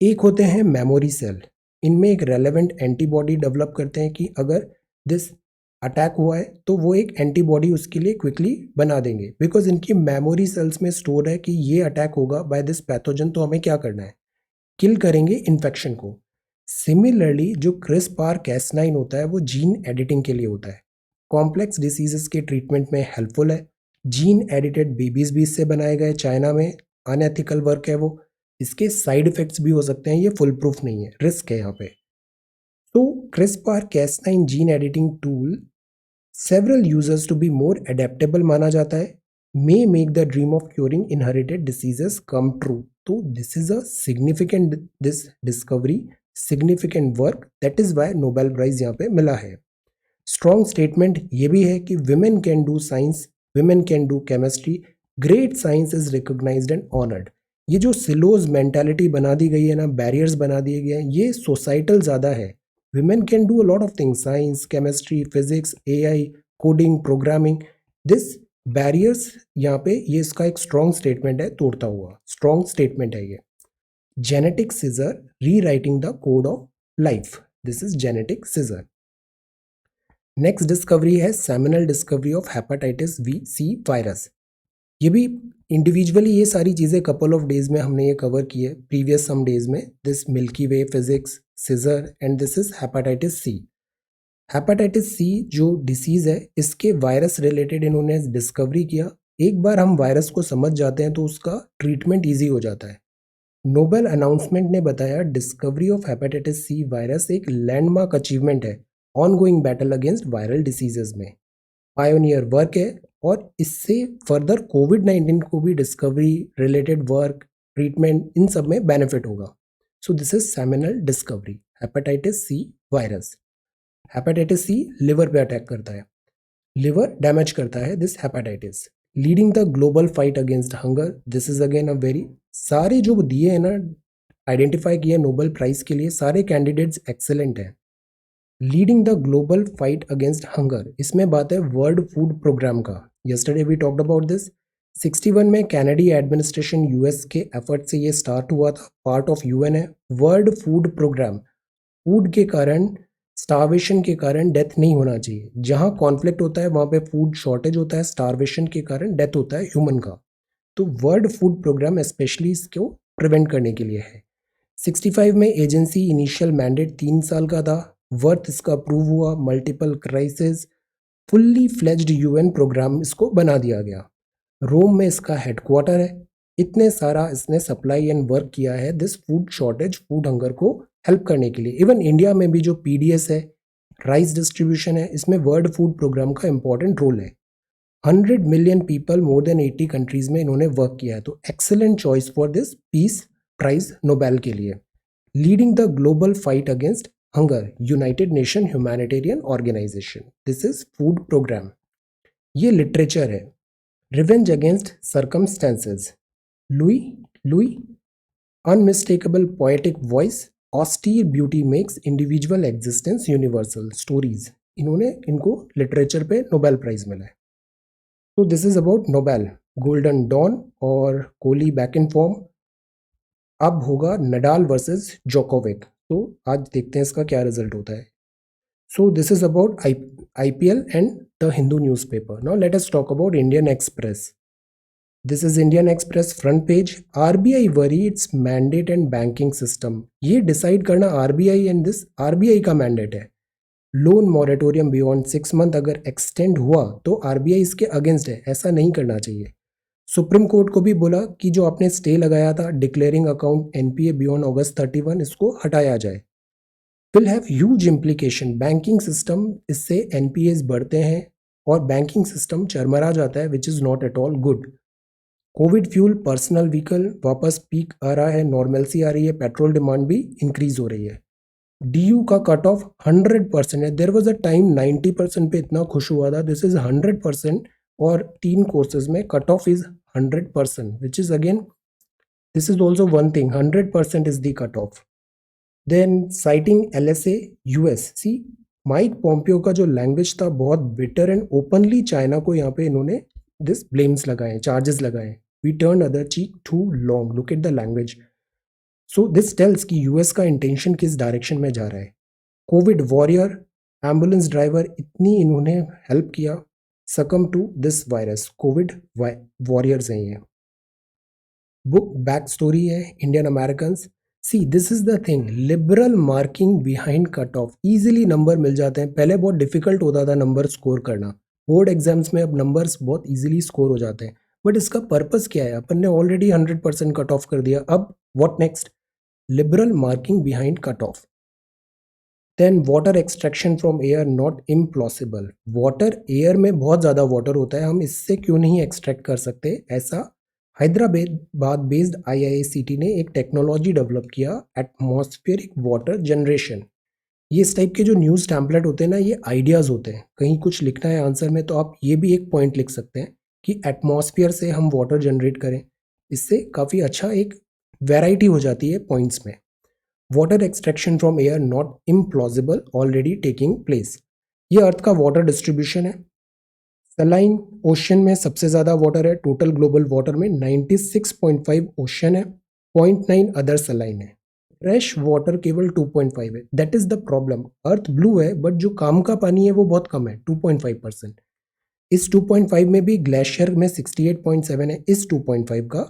Speaker 1: एक होते हैं मेमोरी सेल, इनमें एक रेलेवेंट एंटीबॉडी डेवलप करते हैं कि अगर दिस अटैक हुआ है तो वो एक एंटीबॉडी उसके लिए क्विकली बना देंगे, बिकॉज इनकी मेमोरी सेल्स में स्टोर है कि ये अटैक होगा बाय दिस पैथोजन, तो हमें क्या करना है? किल करेंगे इन्फेक्शन को। सिमिलरली जो क्रिस्पार कैस9 होता है वो जीन एडिटिंग के लिए होता है, कॉम्प्लेक्स डिसीजेस के ट्रीटमेंट में हेल्पफुल है। जीन एडिटेड बेबीज भी इससे बनाए गए, चाइना में अनएथिकल वर्क है वो, इसके साइड इफेक्ट्स भी हो सकते हैं, ये फुल प्रूफ नहीं है, रिस्क है यहाँ पे। तो CRISPR Cas nine gene editing tool several users to be more adaptable माना जाता है, may make the dream of curing inherited diseases come true. तो this is a significant this discovery, significant work, that is why Nobel prize यहाँ पे मिला है। Strong statement ये भी है कि women can do science, women can do chemistry, great science is recognised and honoured. ये जो सिलोज मेंटालिटी बना दी गई है ना, बैरियर्स बना दिए गए हैं, ये सोसाइटल ज़्यादा है। Women can do a lot of things, science, chemistry, physics, AI, coding, programming, this barriers यहाँ पे, ये इसका एक स्ट्रॉन्ग स्टेटमेंट है, तोड़ता हुआ स्ट्रॉन्ग स्टेटमेंट है ये। Genetic scissor rewriting the code of life, this is genetic scissor. Next discovery है seminal discovery of hepatitis V C virus. ये भी इंडिविजुअली ये सारी चीज़ें कपल ऑफ डेज में हमने ये कवर की है प्रीवियस सम डेज में। This Milky Way physics seizure and this is hepatitis C. Hepatitis C जो डिसीज़ है इसके वायरस रिलेटेड इन्होंने डिस्कवरी किया। एक बार हम वायरस को समझ जाते हैं तो उसका ट्रीटमेंट ईजी हो जाता है। नोबेल अनाउंसमेंट ने बताया discovery of hepatitis C virus एक लैंडमार्क अचीवमेंट है ongoing battle against viral diseases में। पायोनियर वर्क है और इससे फर्दर कोविड-19 को भी डिस्कवरी रिलेटेड वर्क ट्रीटमेंट इन सब में बेनिफिट होगा। So this is seminal discovery hepatitis C virus. Hepatitis C liver पे अटैक करता है, लिवर डैमेज करता है this hepatitis. Leading the global fight against hunger, this is again a very, सारे जो दिए हैं ना आइडेंटिफाई किए नोबेल प्राइज के लिए सारे कैंडिडेट्स एक्सेलेंट हैं। Leading the global fight against hunger, इसमें बात है वर्ल्ड फूड प्रोग्राम का। Yesterday we talked about this. 61 में कैनेडी एडमिनिस्ट्रेशन यूएस के एफर्ट से ये स्टार्ट हुआ था, पार्ट ऑफ यूएन है। वर्ल्ड फूड प्रोग्राम, फूड के कारण स्टारवेशन के कारण डेथ नहीं होना चाहिए। जहाँ कॉन्फ्लिक्ट होता है वहाँ पे फूड शॉर्टेज होता है, स्टारवेशन के कारण डेथ होता है ह्यूमन का। तो वर्ल्ड फूड प्रोग्राम स्पेशली इसको प्रिवेंट करने के लिए है। 65 में एजेंसी इनिशियल मैंडेट 3 साल का था, वर्थ इसका अप्रूव हुआ, multiple crisis, fully fledged UN programme इसको बना दिया गया। रोम में इसका हेडक्वार्टर है। इतने सारा इसने सप्लाई एंड वर्क किया है this food shortage food hunger को हेल्प करने के लिए। इवन इंडिया में भी जो पीडीएस है, राइस डिस्ट्रीब्यूशन है, इसमें वर्ल्ड फूड प्रोग्राम का इंपॉर्टेंट रोल है। 100 million people more than 80 countries में इन्होंने वर्क किया है। तो excellent choice for this peace prize Nobel के लिए। Leading the global fight against hunger, United Nation humanitarian organisation, this is food programme. ये लिटरेचर है। Revenge against circumstances, Louise Louise, unmistakable poetic voice, austere beauty makes individual existence universal stories, इन्होंने इनको literature पे Nobel prize मिला है। तो this is about Nobel. Golden dawn और Kohli back in form. अब होगा नडाल वर्सेस जोकोविक, तो आज देखते हैं इसका क्या रिजल्ट होता है। So this is about IPL and the Hindu newspaper. Now let us talk about Indian express. This is Indian express front page. RBI worry it's mandate and banking system, ये decide करना आरबीआई एंड दिस आरबीआई का mandate है। Loan moratorium beyond 6 month अगर extend हुआ तो RBI इसके against है, ऐसा नहीं करना चाहिए। सुप्रीम कोर्ट को भी बोला कि जो आपने स्टे लगाया था declaring account NPA beyond August 31, इसको हटाया जाए। Will have huge implication, banking system, इससे एनपीएस बढ़ते हैं और बैंकिंग सिस्टम चरमरा जाता है, which is not at all good. Covid fuel personal vehicle वापस पीक आ रहा है, नॉर्मलसी आ रही है, पेट्रोल डिमांड भी इंक्रीज हो रही है। डीयू का कट ऑफ 100% है। देर वॉज अ टाइम 90% पे इतना खुश हुआ था, दिस इज 100%। और 3 कोर्सेज में cut off is 100%, which is again this is also one thing, 100% is the cut off. Then citing LSA US, see Mike Pompeo का जो लैंग्वेज था बहुत बिटर एंड ओपनली चाइना को यहाँ पे इन्होंने दिस ब्लेम्स लगाए, चार्जेस लगाए। We turn other cheek to long, look at the language. So this tells कि यूएस का इंटेंशन किस डायरेक्शन में जा रहा है। कोविड वॉरियर, एम्बुलेंस ड्राइवर, इतनी इन्होंने हेल्प किया succumb to this virus. Covid warriors हैं ये। बुक बैक स्टोरी है Indian American. See this is the thing, liberal marking behind cut off, easily number मिल जाते हैं। पहले बहुत डिफिकल्ट होता था नंबर स्कोर करना, बोर्ड एग्जाम्स में अब नंबर्स बहुत ईजिली स्कोर हो जाते हैं। बट इसका पर्पस क्या है, अपन ने ऑलरेडी 100% कट ऑफ कर दिया, अब what next? Liberal marking behind cut off. Then water extraction from air not impossible, water air में बहुत ज़्यादा वाटर होता है, हम इससे क्यों नहीं एक्सट्रैक्ट कर सकते? ऐसा हैदराबाद बेस्ड IISCT ने एक टेक्नोलॉजी डेवलप किया, एटमॉस्फेरिक वाटर जनरेशन। ये इस टाइप के जो न्यूज़ टैम्पलेट होते हैं ना, ये आइडियाज़ होते हैं। कहीं कुछ लिखना है आंसर में तो आप ये भी एक पॉइंट लिख सकते हैं कि एटमॉस्फेयर से हम वाटर जनरेट करें, इससे काफ़ी अच्छा एक वैरायटी हो जाती है पॉइंट्स में। Water extraction from air not implausible, already taking place. ये अर्थ का वाटर डिस्ट्रीब्यूशन है। सलाइन ओशन में सबसे ज़्यादा वाटर है, टोटल ग्लोबल वाटर में 96.5 ओशन है, 0.9 अदर सलाइन है। फ्रेश वाटर केवल 2.5 है, that is the problem. Earth blue है बट जो काम का पानी है वो बहुत कम है, 2.5%। इस 2.5 में भी ग्लेशियर में 68.7 है, इस 2.5 का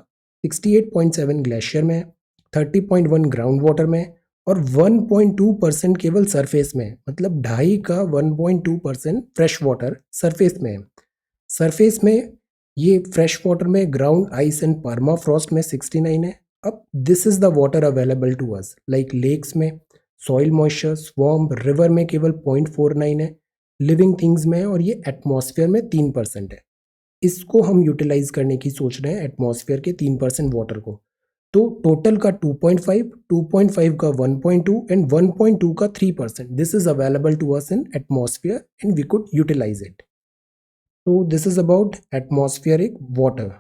Speaker 1: 68.7 ग्लेशियर में, 30.1 ग्राउंड वाटर में, और 1.2% केवल सरफेस में है। मतलब 2.5 का 1.2% फ्रेश वाटर सरफेस में है। सरफेस में ये फ्रेश वाटर में ग्राउंड आइस एंड परमाफ्रॉस्ट में 69 है। अब this is the water available to us, like lakes में सॉइल मॉइस्चर, स्वॉम्प, रिवर में केवल 0.49 है, लिविंग थिंग्स में, और ये एटमॉस्फेयर में 3% है। इसको हम यूटिलाइज करने की सोच रहे हैं, एटमॉस्फेयर के 3% वाटर को। तो टोटल का 2.5, 2.5 का 1.2 एंड 1.2 का 3%, this is available to us in atmosphere and we could utilise it. तो this is about atmospheric water.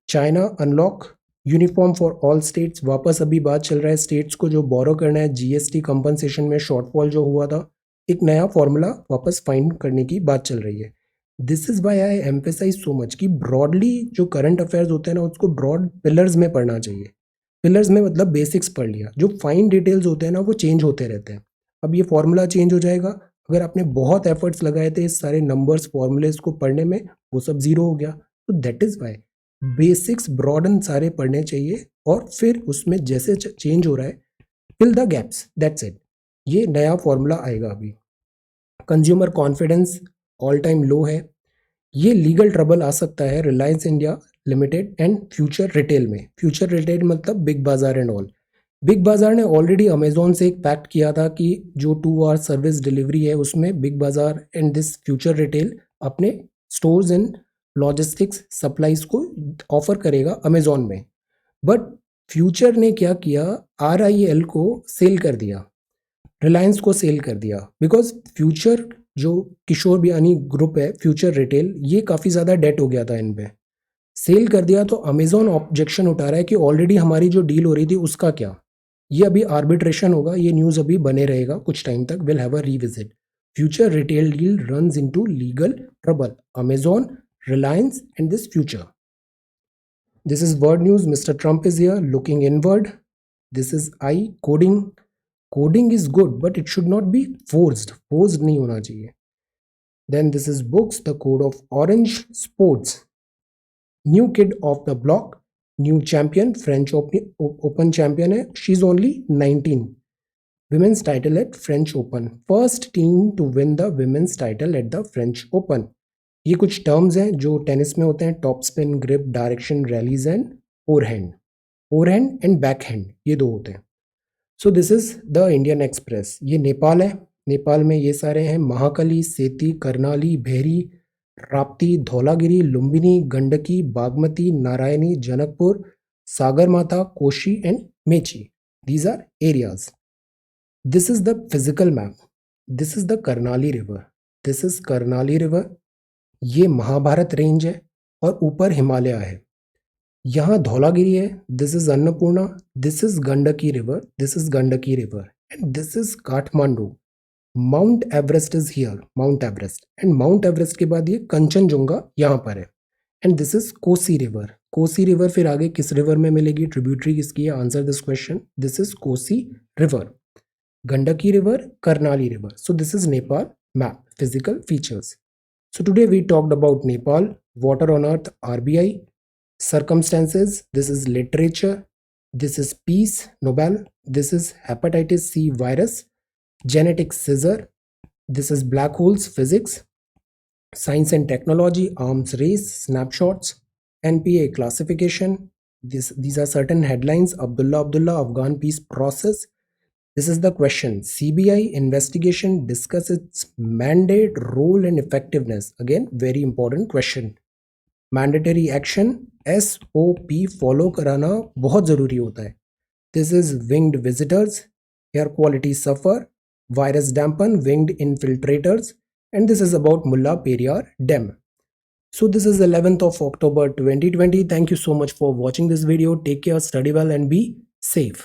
Speaker 1: China unlock uniform for all states, वापस अभी बात चल रहा है स्टेट्स को जो बोरो करना है, जीएसटी कंपनसेशन में शॉर्टफॉल जो हुआ था, एक नया फॉर्मूला वापस फाइंड करने की बात चल रही है। This is why I emphasise so much कि ब्रॉडली जो करंट अफेयर्स होते हैं ना, उसको ब्रॉड पिलर्स में पढ़ना चाहिए। पिलर्स में मतलब बेसिक्स पढ़ लिया, जो फाइन डिटेल्स होते हैं ना वो चेंज होते रहते हैं। अब ये फॉर्मूला चेंज हो जाएगा, अगर आपने बहुत एफर्ट्स लगाए थे इस सारे नंबर्स फॉर्मूलेस को पढ़ने में, वो सब जीरो हो गया। तो that is why basics broaden सारे पढ़ने चाहिए, और फिर उसमें जैसे चेंज हो रहा है fill the gaps, that's it. ये नया फॉर्मूला आएगा अभी। Consumer confidence all time low है, ये लीगल ट्रबल आ सकता है Reliance India Limited and Future Retail में। फ्यूचर रिटेल मतलब Big Bazaar and all. Big Bazaar ने ऑलरेडी अमेजोन से एक पैक्ट किया था कि जो 2 आवर सर्विस डिलीवरी है उसमें big Bazaar and this future retail अपने स्टोर्स एंड लॉजिस्टिक्स सप्लाईज को ऑफर करेगा अमेजोन में। बट फ्यूचर ने क्या किया, RIL को सेल कर दिया, रिलायंस को सेल कर दिया, बिकॉज फ्यूचर जो किशोर बियानी ग्रुप है फ्यूचर रिटेल, ये काफ़ी ज़्यादा डेट हो गया था इन पे, सेल कर दिया। तो अमेजोन ऑब्जेक्शन उठा रहा है कि ऑलरेडी हमारी जो डील हो रही थी उसका क्या। ये अभी आर्बिट्रेशन होगा, ये न्यूज़ अभी बने रहेगा कुछ टाइम तक, will have a revisit. Future retail deal runs into legal trouble, Amazon, Reliance and this future. This is Word News. Mr. Trump is here looking inward. This is I coding. Coding is good, but it should not be forced. Forced नहीं होना चाहिए. Then this is books. The Code of Orange. Sports. New kid of the block. New champion. French Open champion है. She's only 19. Women's title at French Open. First team to win the women's title at the French Open. ये कुछ terms हैं जो tennis में होते हैं, top spin, grip, direction, rallies and forehand. Forehand and backhand ये दो होते हैं। सो this is the Indian express. ये नेपाल है, नेपाल में ये सारे हैं Mahakali, Seti, Karnali, Bheri, Rapti, Dhaulagiri, Lumbini, Gandaki, Bagmati, Narayani, Janakpur, Sagarmatha, Koshi and Mechi. These are areas. This is the physical map. This is the Karnali river. This is Karnali river. ये महाभारत रेंज है और ऊपर हिमालय है। यहाँ धौलागिरी है, this is Annapurna, this is Gandaki river, this is Gandaki river and this is Kathmandu. Mount Everest is here, mount Everest, and mount Everest के बाद ये कंचनजुंगा यहाँ पर है। And this is Kosi river. Kosi river फिर आगे किस रिवर में मिलेगी, ट्रिब्यूटरी किसकी है, answer this question. This is Kosi river. Gandaki river, Karnali river. So this is Nepal map, physical features. So today we talked about Nepal, water on earth, RBI, circumstances, this is literature, this is peace, Nobel, this is hepatitis C virus, genetic scissor, this is black holes, physics, science and technology, arms race, snapshots, NPA classification, these are certain headlines, Abdullah, Afghan peace process. This is the question. CBI investigation discuss its mandate, role and effectiveness. Again, very important question. Mandatory action, SOP follow कराना बहुत ज़रूरी होता है. This is winged visitors, air quality suffer, virus dampen, winged infiltrators, and this is about Mulla Periyar Dam. So this is 11th of October 2020. Thank you so much for watching this video. Take care, study well and be safe.